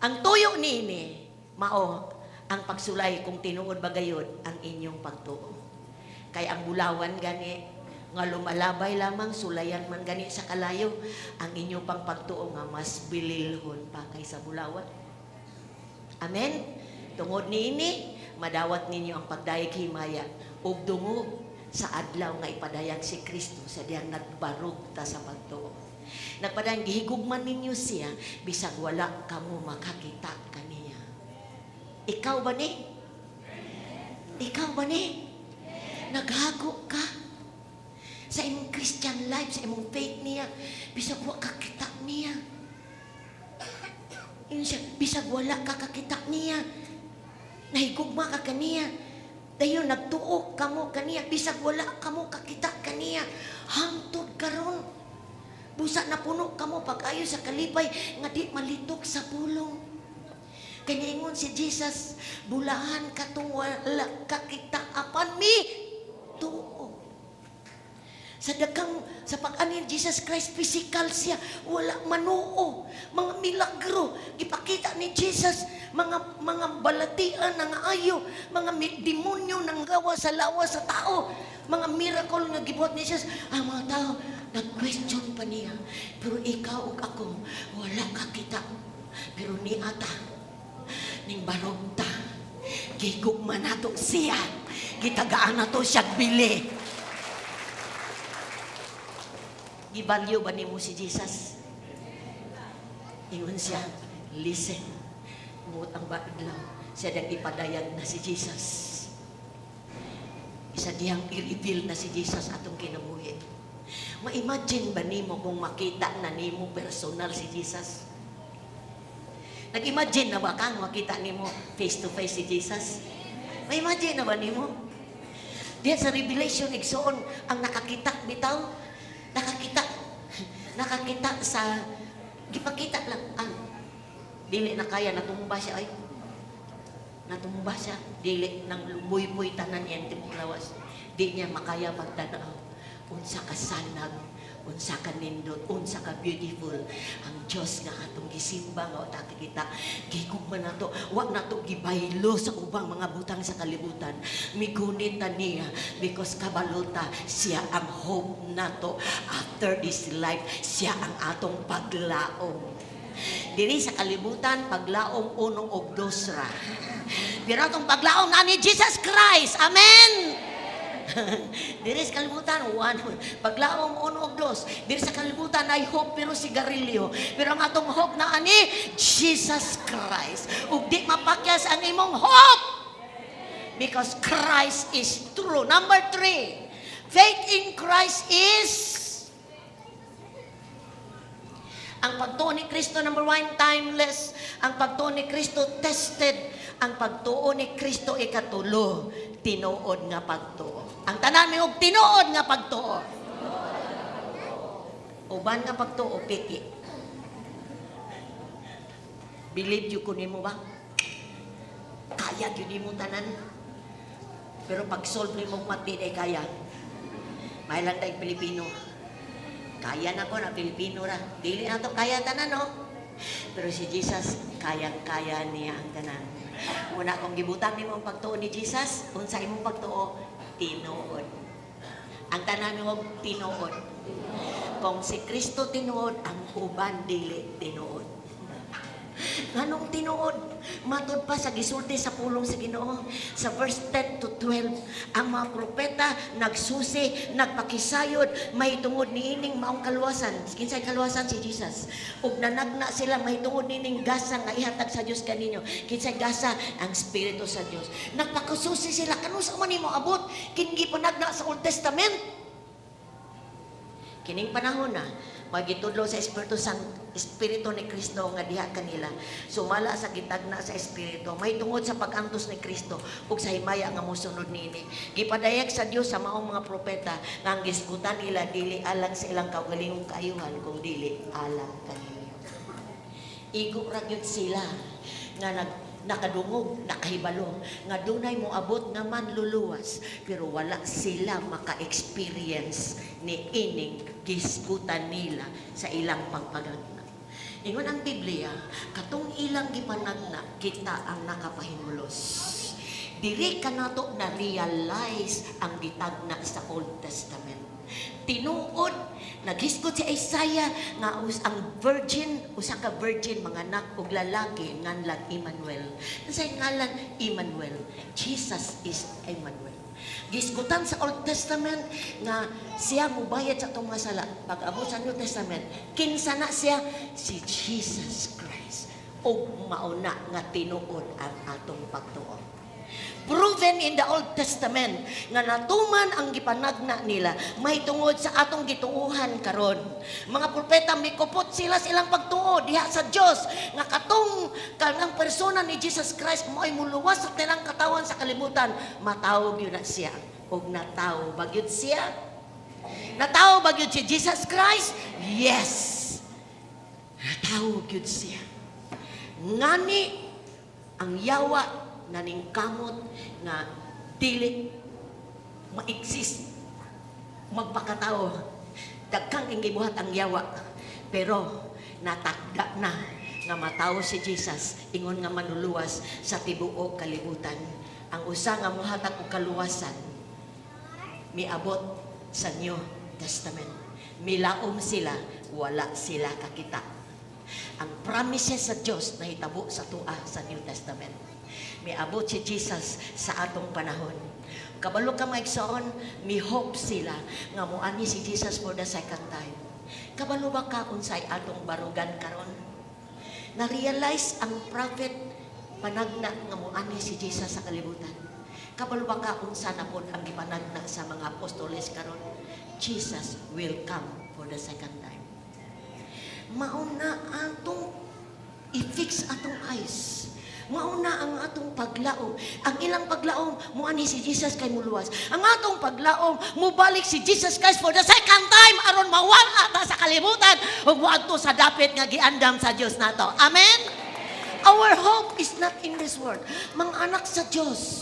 Ang tuyo niini mao ang pagsulay kung tinuod ba gayud ang inyong pagtuo. Kay ang bulawan gani nga lumalabay lamang sulayan man gani sa kalayo, ang inyong pang pagtuo nga mas bililhon pa kaysa bulawan. Amen? Tungod niini, madawat ninyo ang pagdayeg himaya ug dungog sa adlaw nga ipadayag si Kristo sa diyang nagbarog ta sa pagtuo. Nagpadayag gihigugman ninyo siya bisag wala kamo makakita kaniya. Ikaw ba ni? Ikaw ba ni? Naghago ka sa imong Christian life, sa imong faith niya, bisag wala kakita niya. Bisag wala kakakita niya. Nahigugma ka kaniya. Dayon nagtuo kamo kaniya, bisag wala kamo kakita kaniya. Hangtod karon. Busa na puno kamo pag-ayo sa kalipay nga di malitok sa pulong. Kanya ingon si Jesus, bulahan ka tong wala kakita apan mi tuo. Sa pag-ani Jesus Christ, physical siya, wala manuo, mga milagro, ipakita ni Jesus, mga balatian ng ayo, mga demonyo nang gawa sa lawa sa tao, mga miracle nga gibuhat ni Jesus. Ang mga tao, nag-question pa niya, pero ikaw ug ako, wala kakita. Pero ni ata, ning barog ta, gigugman nato siya, gitagaan nato siya bili. Gibalyo ba ni mo si Jesus? Ingon siya, listen, umutang ba adlaw, siya dang ipadayag na si Jesus. Isa diyang i-reveal na si Jesus atong kinabuhi. Ma-imagine ba ni mo kung makita na ni mo personal si Jesus? Nag-imagine na ba kang makita ni mo face to face si Jesus? Ma-imagine na ba ni mo? Diyan sa Revelation, igsoon ang nakakita bitaw. Nakakita sa gipakita lang dili na kaya natumba siya dili nang luboy-boy tanan yan lawas di niya makaya pagtanaw unsa ka sanag, unsa ka nindot, unsa ka beautiful ang Dios nga atong gisimba nga uta kita gigugman nato wa nato gibaylo sa ubang mga butang sa kalibutan migunit ta niya because kabalota siya ang hope nato after this life siya ang atong paglaom diri sa kalibutan paglaom unong og dos ra pero atong paglaom na ni Jesus Christ amen. Diri sa kalibutan, paglaom uno og dos. Diri sa kalibutan ay hope pero sigarilyo. Pero ang atong hope na ani Jesus Christ. Ug di mapakyas ang imong hope. Because Christ is true. Number 3, faith in Christ is ang pagtuo ni Kristo. Number 1, timeless. Ang pagtuo ni Kristo, tested. Ang pagtuo ni Kristo ikatulo, tinuod nga pagtuo. Ang tanan mi og tinuod nga pagtuo. Uban nga pagtuo piki. Believe you kunin mo ba? Kaya gyud mo tanan. Pero pag solve ni mo mati day kaya. May lang tay Pilipino. Kaya na ko na Pilipino ra. Dili na to kaya tanan no. Pero si Jesus kayang-kaya niya ang tanan. Una kong gibutan nimo ang pagtuo ni Jesus, unsa imong pagtuo? Tinuod. Ang tanan mo tinuod. Kung si Kristo tinuod, ang uban dili tinuod. Nganong tinuod? Matod pa sa gisulti sa pulong sa Ginoo. Sa verse 10 to 12, ang mga propeta nagsusi, nagpakisayod, mahitungod niining maong kaluwasan. Kinsay kaluwasan si Jesus. Ug nanagna sila mahitungod niining gasa nga ihatag sa Dios kaninyo. Kinsay gasa? Ang Espiritu sa Dios. Nagpakasusi sila kanusa man nimo abot kingi panagna sa Old Testament. Kining panahon na magitudlo sa Espiritu ni Kristo nga diha kanila. Sumala sa gitagna sa Espiritu, may tungod sa pagantos ni Kristo ug sa himaya nga mosunod niini. Gipadayag sa Dios sa maong mga propeta nga ang gisgutan nila dili alang sa ilang kaugalingong kaayuhan kung dili alang kanila. Igo ra gyud sila nga nakadungog, nakahibalo, nga dunay mo abot nga manluluwas, pero wala sila maka-experience ni ining gisgutan nila sa ilang pagpagagna. Ingon ang Biblia, katong ilang gipanagna, kita ang nakapahimulos. Diri ka nato na-realize ang gitagna sa Old Testament. Tinuod, naghisgot si Isaiah nga ang virgin, usa ka virgin mga anak ug lalaki nganlan Emmanuel. Unsay ngalan Emmanuel? Jesus is Emmanuel. Gisgutan sa Old Testament nga siya mubayad sa atong mga sala. Pag abot sa New Testament, kinsa na siya? Si Jesus Christ. O mauna nga tinuod ang atong pagtuo. Proven in the Old Testament nga natuman ang gipanagna nila may tungod sa atong gituuhan karon. Mga propeta mikupot sila silang pagtuo diha sa Dios nga katong kanang persona ni Jesus Christ mo'y muluwas sa tilang katawan sa kalibutan, matawag yun na siya. Og natawo ba gyud siya? Natawo ba gyud si Jesus Christ? Yes. Natawo gyud siya. Ngani ang yawa naning kamot nga dili ma-exist magpakatao, dagkang gibuhat ang yawa, pero natakda na nga matawo si Jesus ingon nga manuluwas sa tibuok kalibutan. Ang usa nga mohatag og kaluwasan miabot sa New Testament. Milaom sila, wala sila kakita. Ang promises sa Dios nahitabo sa tua sa New Testament. Miabot si Jesus sa atong panahon. Kabalo ka maigsoon, mi hope sila nga moani si Jesus for the second time. Kabalo ba ka unsay atong barugan karon? Na-realize ang prophet panagna nga moani si Jesus sa kalibutan. Kabalo ba ka unsa na pod ang gipanagna sa mga apostoles karon? Jesus will come for the second time. Mauna atong i-fix atong eyes. Mauna ang atong paglaom. Ang ilang paglaom, muani si Jesus kay muluwas. Ang atong paglaom, mubalik si Jesus Christ for the second time aron mawala ta sa kalibutan ug moadto sa dapit nga giandam sa Dios nato. Amen. Our hope is not in this world. Mga anak sa Dios,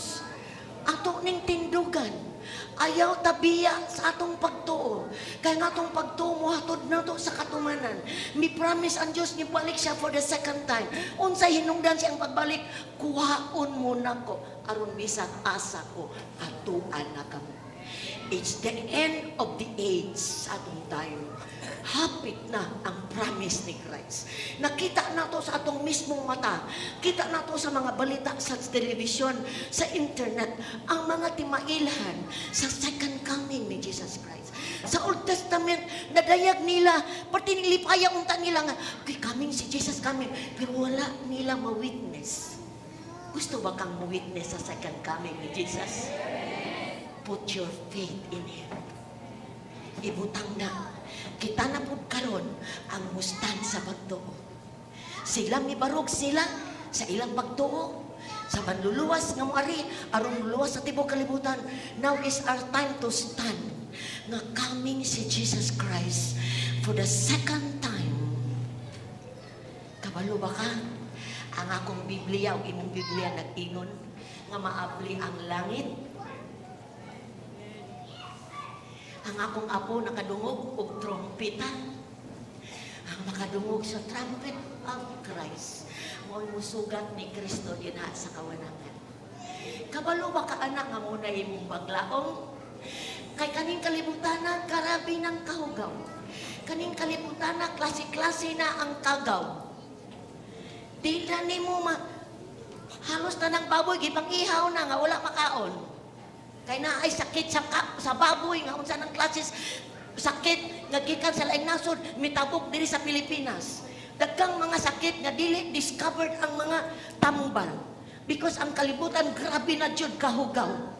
ato ning tindugan. Ayaw tabiya sa atong pagtuo. Kaya nga atong pagtuo mo hatod na to sa katumanan. Mi promise ang Diyos ni balik siya for the second time. Unsay hinungdan siyang pagbalik, kuhaon mo na ko. Aron bisag asa ko, atuan na kamo. It's the end of the age sa atong time. Hapit na ang promise ni Christ. Nakita na to sa atong mismong mata. Kita na to sa mga balita sa television, sa internet. Ang mga timailhan sa second coming ni Jesus Christ. Sa Old Testament, nadayag nila, pati nilipaya unta nila nga, okay, coming si Jesus coming. Pero wala nila ma-witness. Gusto ba kang ma-witness sa second coming ni Jesus? Put your faith in Him. Ibutang na. Kita na po karon ang mustan sa pagtuo. Sila mibarog sila sa ilang pagtuo. Sa manluluwas nga moari, aron luluwas sa tibok kalibutan. Now is our time to stand. Nga coming si Jesus Christ for the second time. Kabalo ba ka? Ang akong Biblia o imong Biblia nag-ingon nga maabli ang langit. Ang akong apo nakadungog og trompeta. Ang makadungog sa trumpet of Christ. Mo'y musugat ni Kristo dinha sa kawanangan. Kabalo ba ka anak nga muna imong baglaong? Kay kaning kalibutan na karabi ng kahugaw. Kaning kalibutan na klase-klase na ang kagaw. Di na nimo halos na ng baboy gipang-ihaw na nga wala makaon. Kay na ay sakit sa baboy nga unsa nang klases sakit nga gikan sa laing nasod mitabok diri sa Pilipinas. Daghang mga sakit nga dili discovered ang mga tambal because ang kalibutan grabe na jud kahugaw.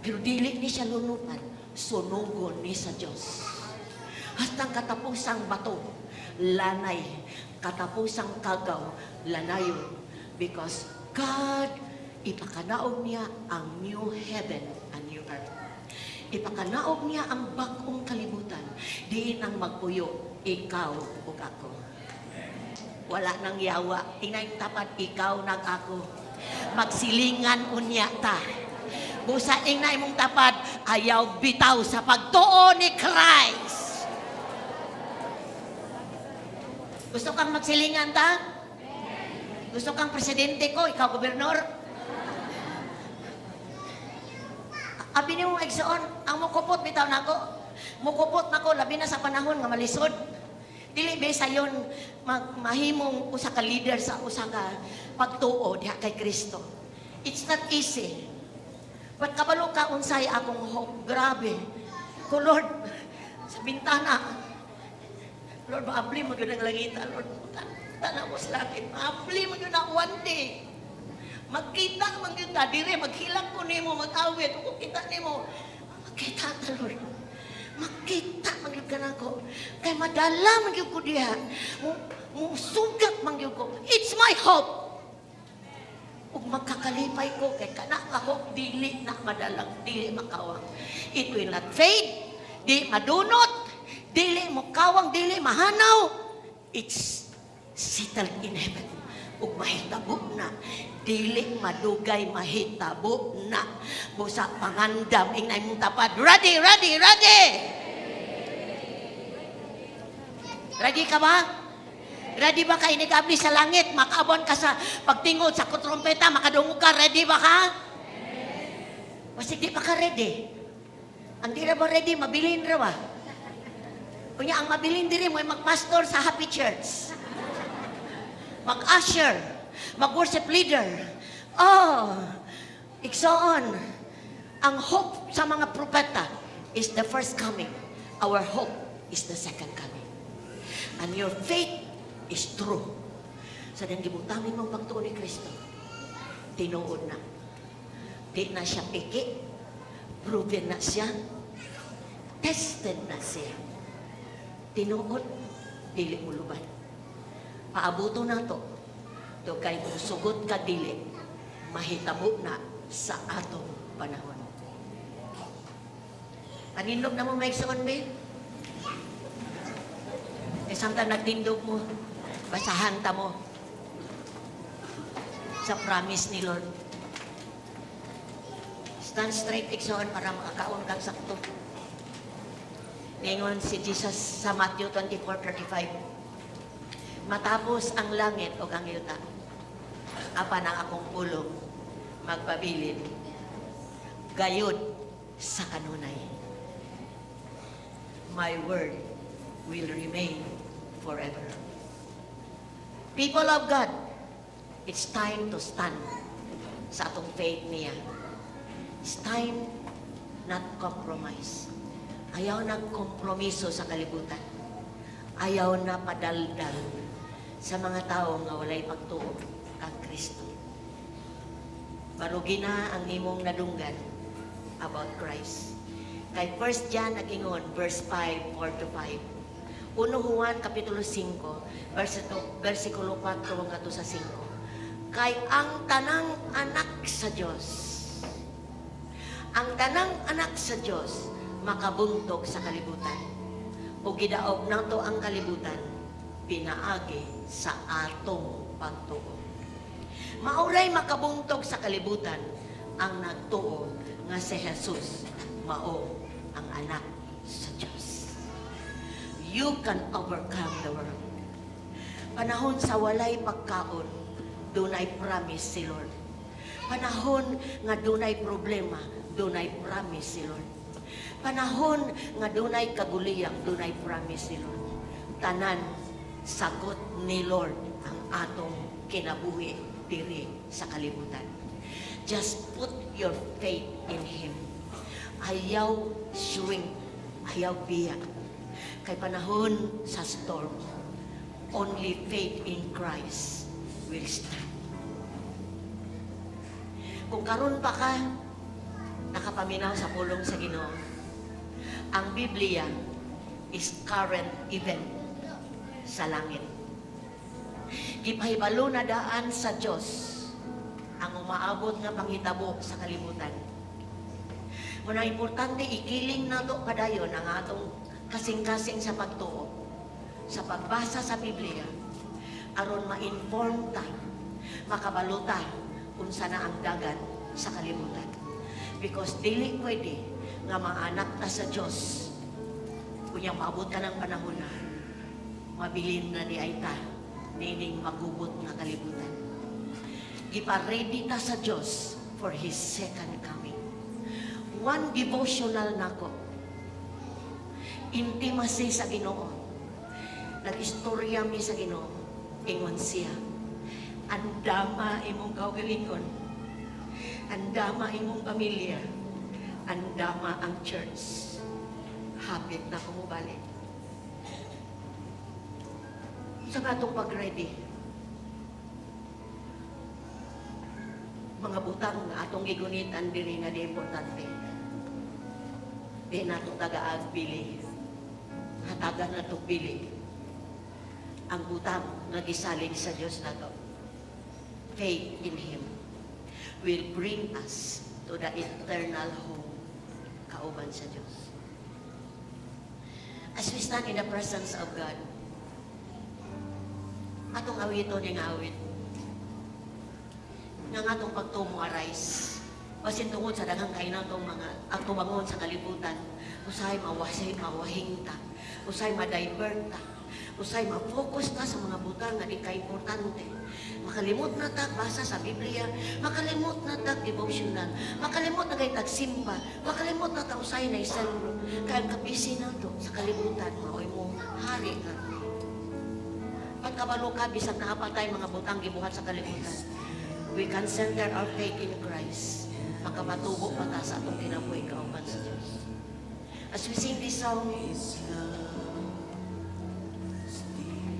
Pero dili ni siya lunutan, sunugon ni sa Dios. Hastang katapusang bato, lanay, katapusang kagaw, lanayon because God ipakanaog niya ang new heaven and new earth. Ipakanaog niya ang bagong kalibutan. Diin ang magpuyo, ikaw o ako. Wala nang yawa. Inay tapat, ikaw nag ako. Magsilingan unya ta. Busa inay mong tapat, ayaw bitaw sa pagtuo ni Christ. Gusto kang magsilingan ta? Gusto kang presidente ko, ikaw gobernador? Abi ni mo igsoon, ang mukupot bitaw nako. Mukupot nako labi na sa panahon nga malisod. Dili ba sayon mahimong usa ka leader sa usa ka pagtuo diha kay Kristo. It's not easy. Ba't kabalo ka unsay akong hope? Grabe. Ko Lord, sa bintana, Lord, maabli mo yun ang langita, Lord. Tana mo sa langit, maabli mo yun na one day. Magkita man yun ta, dire, maghilang ko nimo, mag-awit, kung kita nimo, magkita ta, Lord. Makita man yun ka na ko. Kaya madala man yun ko diha. Musugat man yun ko. It's my hope. Ug magkakalipay ko kay kana nga hope dili na madalang, dili makawang. It will not fade, di madunot, dili mo kawang, dili mahanaw. It's settled in heaven. Ug mahitabo na, dili madugay, mahitabo na. Busa pangandam ingay mong tapad. Ready, ready, ready! Ready ka ba? Ready ba ka inigabli sa langit? Makaabon ka sa pagtingod sa kutrompeta, makadungog ka. Ready ba ka? Basta di pa ka ready. Ang di na ba ready, mabilin ra ba? Kunya, ang mabilin diri mo ay magpastor sa Happy Church. Mag-usher. Mag-worship leader. Oh, iksoon. Ang hope sa mga propeta is the first coming. Our hope is the second coming. And your faith is true. Sa dang gibutamin mong pagtuon ni Kristo, tinuod na. Di na siya piki, proven na siya, tested na siya. Tinuod, dili mo luban. Paabuto na to kay kung sugot ka dili, mahitabo na sa atong panahon. Panindog na mo may iksoon, babe? Eh, samtang nagtindog mo, basahan ta mo sa promise ni Lord. Stand straight, iksoon, para makakaon kang sakto. Ngayon si Jesus sa Matthew 24:35. Matapos ang langit o ang yuta, apan ang akong pulong magpabilin, gayud sa kanunay. My word will remain forever. People of God, it's time to stand sa atong faith niya. It's time not compromise. Ayaw na kompromiso sa kalibutan. Ayaw na padaldal sa mga tao nga walay pagtuo kang Kristo. Marugi na ang imong nadunggan about Christ. Kay 1 John nagingon, verse 5, 4-5. 1 Juan, kapitulo 5, versikulo 4 hanggang sa 5. Kay ang tanang anak sa Diyos, ang tanang anak sa Diyos, makabuntog sa kalibutan. O gidaog nato ang kalibutan, pinaagi sa atong pagtuo. Mauray makabuntog sa kalibutan ang nagtuo nga si Jesus mao ang anak sa Diyos. You can overcome the world. Panahon sa walay pagkaon, dunay promise si Lord. Panahon nga dunay problema, dunay promise si Lord. Panahon nga dunay kaguliyang, dunay promise si Lord. Tanan, sagot ni Lord ang atong kinabuhi diri sa kalibutan. Just put your faith in Him. Ayaw shrink, ayaw biyak. Kay panahon sa storm, only faith in Christ will stand. Kung karon pa ka nakapaminaw sa pulong sa Ginoo, ang Biblia is current event sa langit. Gipahibalo na daan sa Diyos ang umaabot nga panghitabo sa kalibutan. Muna importante, ikiling na to kadayon ang atong kasing-kasing sa pagtuo, sa pagbasa sa Biblia, aron ma-inform ta, makabaluta unsa na ang dagan sa kalibutan. Because dili pwede nga maanak ta sa Diyos kunyang maabot ka ng panahon na mabilin na ni Aita nining magubot nga kalibutan. Gipa-ready ta sa Diyos for His second coming. One devotional nako, intimacy sa Ginoo. Nag-istorya mi sa Ginoo, ingon siya, andama imong kaugalingon andama imong pamilya, andama ang church. Hapit na kumubalik. Sa atong pag-ready, mga butang na atong gigunitan diri nga di importante. Di nato tagaag pili. Hatagan na itong pili. Ang butang na gisalig sa Diyos na to. Faith in Him will bring us to the eternal home. Kauban sa Diyos. As we stand in the presence of God, atong awito ng awit, nga atong pagtumo arise, basin tungod sa daghang kainan tong mga ang tubangon sa kalibutan, usay mawahing ta, usay ma-divert ta, usay ma-focus ta sa mga butang nga di ka-importante. Makalimot na ta basa sa Biblia, makalimot na ta devotional, makalimot na kay tagsimba, makalimot na ta usay na isentro, kay kapisi na to sa kalibutan, maoy mo hari nga. Pagkabalo ka, bisag na apatay mga butang gibuhat sa kalibutan. We can center our faith in Christ. Makapatubo pa ta sa atong kinabuhi kauban sa Diyos. As we sing this song,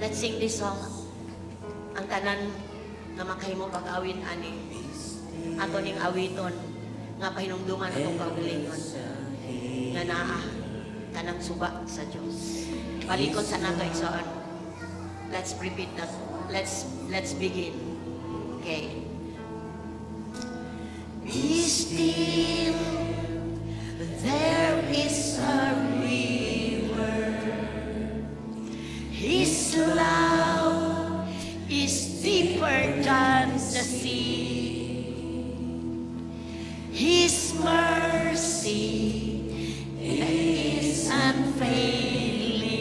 let's sing this song. Ang tanan na makahimo pag-awit ani. Ato ning awiton nga pahinumduman atong kaugalingon. Nga naa kanang suba sa Diyos. Palikot sa nato igsoon. Let's repeat that. Let's begin. Okay. Be still, there is a river. His love is deeper than the sea. His mercy is unfailing.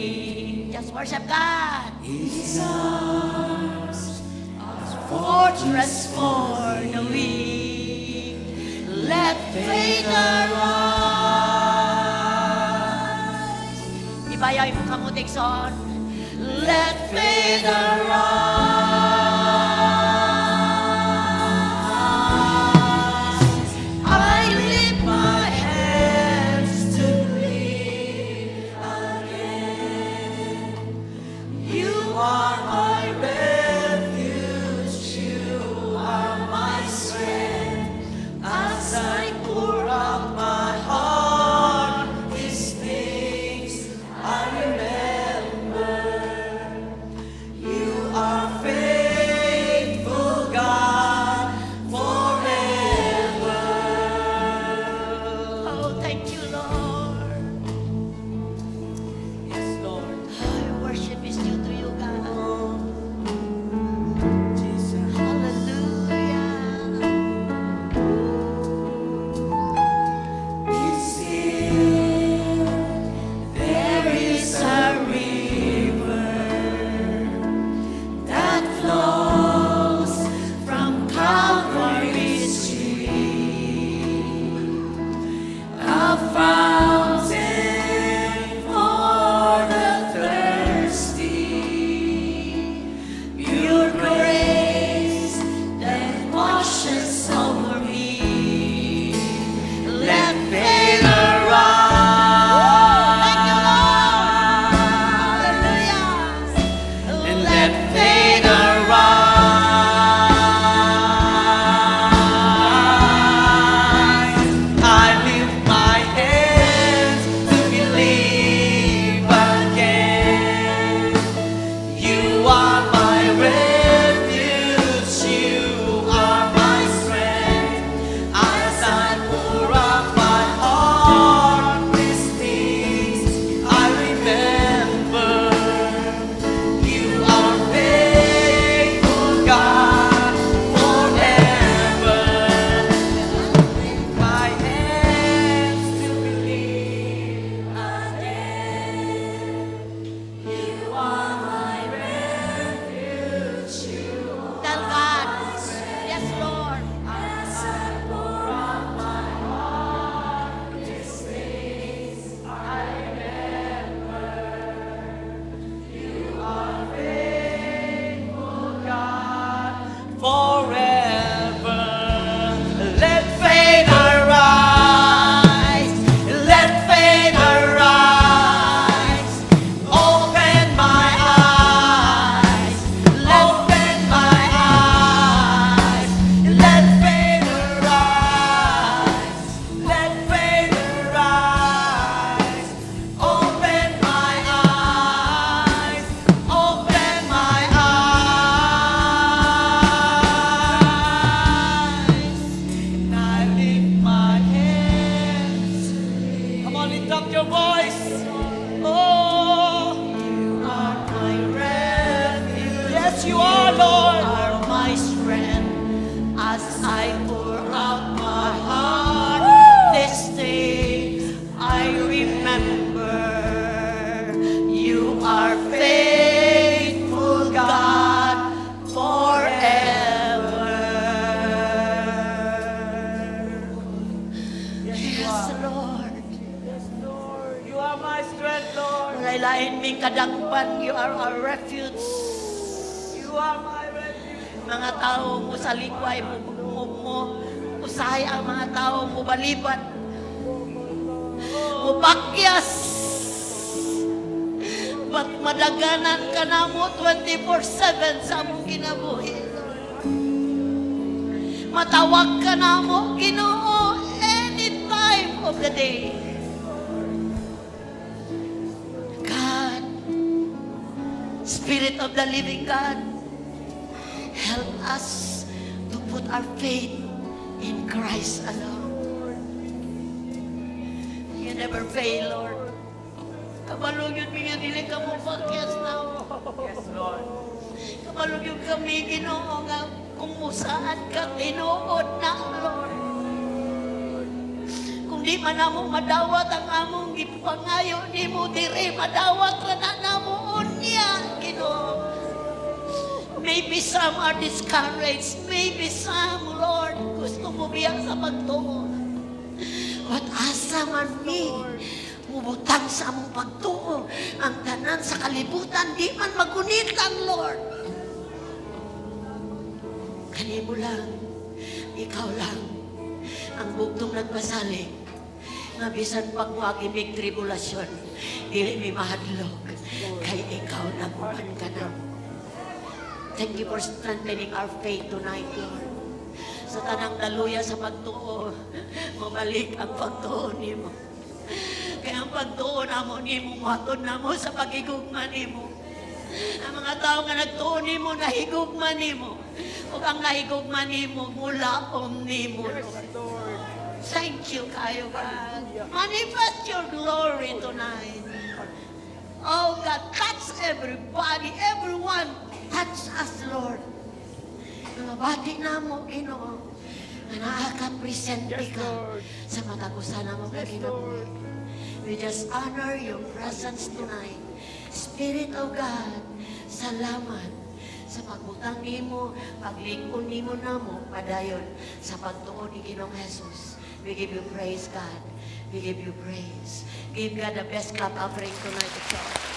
Just worship God. His arms are fortress for the weak. Let faith arise. Ibayay mo kamutik son. Let faith arise. I lift my hands to thee again. You are my refuge. You are my strength. As I pour out my heart, these things I remember. You are faithful. Lift up your voice. Oh, You are my refuge. yes, you are, Lord. You are my strength as I pour out my heart. This day I remember you are faithful, God, forever. Yes, Lord. Yes, Lord. You are my strength, Lord. Laylain ming kadangpan, you are our refuge. You are my refuge. Mga tao mo sa likway mo usahay ang mga tao mo balibat, mo bakyas. Ba't madaganan ka na mo 24/7 sa among kinabuhi, Lord. Matawag ka na mo, Ginoo, any time of the day. God, Spirit of the living God, help us to put our faith in Christ alone. You never fail, Lord. Kabalog yun, mga dili ka mo pakyas na. Yes, Lord. Kabalog yun kami, Ginoo, nga kung musaan ka, tinuod na, Lord. Kung di man namo madawat ang among gipangayo, di mo diri madawat ra na namo unya, Ginoo. Maybe some are discouraged. Maybe some, Lord, gusto mo biya sa pagtuo. But asa man mi, mubutang sa among pagtuo, ang tanan sa kalibutan, di man magunitan, Lord. Kanimo lang, ikaw lang, ang bugtong nagpasalig, nga bisan pag wagi mig tribulasyon, dili mi mahadlok, kay ikaw naguban ka na. Thank you for strengthening our faith tonight, Lord. Sa tanang daluya sa pagtuo, mabalik ang pagtuo nimo. Kaya ang pagtuo namo nimo, matod namo sa pagigugma nimo. Ang mga tao nga nagtuo nimo, nahigugma nimo. O ang nahigugma nimo, mulaom nimo, Lord. Thank you kayo, God. Manifest your glory tonight. Oh, God, touch everybody, everyone. Touch us, Lord. Mga bati na mo, Ginoo, na nakaka-presente Yes, ka Lord. sa matagusan na mo, Yes, Ginoo. Lord. We just honor your presence tonight. Spirit of God, salamat sa pagbutang nimo, paglingkod nimo namo, padayon sa pagtuon ni Ginoong Jesus. We give you praise, God. We give you praise. Give God the best clap offering tonight, God.